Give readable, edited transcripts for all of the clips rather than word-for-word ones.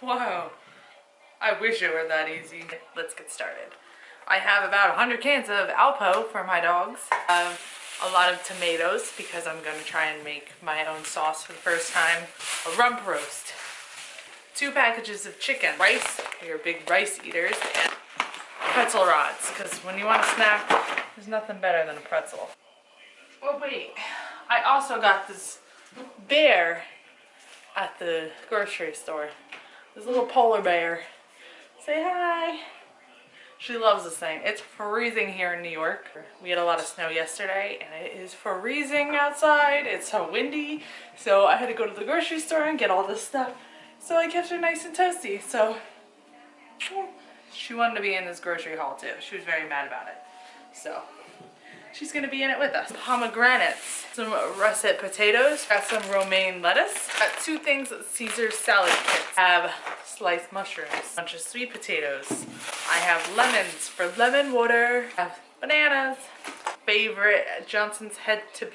Wow. I wish it were that easy. Let's get started. I have about 100 cans of Alpo for my dogs. I have a lot of tomatoes because I'm going to try and make my own sauce for the first time. A rump roast. 2 packages of chicken. Rice, you're big rice eaters, and pretzel rods, because when you want a snack, there's nothing better than a pretzel. Oh wait, I also got this bear at the grocery store. This little polar bear. Say hi. She loves this thing. It's freezing here in New York. We had a lot of snow yesterday and it is freezing outside. It's so windy. So I had to go to the grocery store and get all this stuff. So I kept her nice and toasty. So she wanted to be in this grocery haul too. She was very mad about it. So she's gonna be in it with us. Pomegranates, some russet potatoes, got some romaine lettuce, got 2 things of Caesar salad kits. I have sliced mushrooms, a bunch of sweet potatoes. I have lemons for lemon water. I have bananas. Favorite Johnson's Head to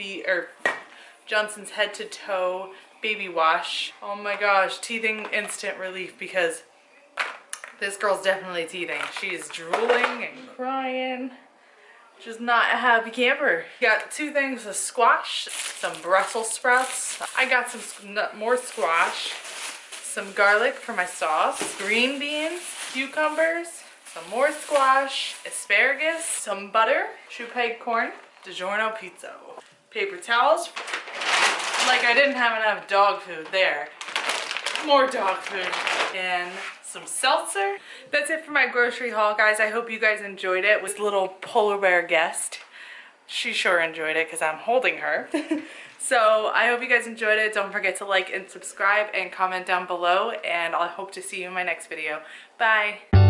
Toe baby wash. Oh my gosh, teething instant relief because this girl's definitely teething. She's drooling and crying. She's not a happy camper. Got 2 things of squash, some Brussels sprouts. I got some more squash, some garlic for my sauce, green beans, cucumbers, some more squash, asparagus, some butter, Chupeg corn, DiGiorno pizza, paper towels. Like I didn't have enough dog food there. More dog food. And some seltzer. That's it for my grocery haul, guys. I hope you guys enjoyed it with little polar bear guest. She sure enjoyed it because I'm holding her. So I hope you guys enjoyed it. Don't forget to like and subscribe and comment down below, and I'll hope to see you in my next video. Bye.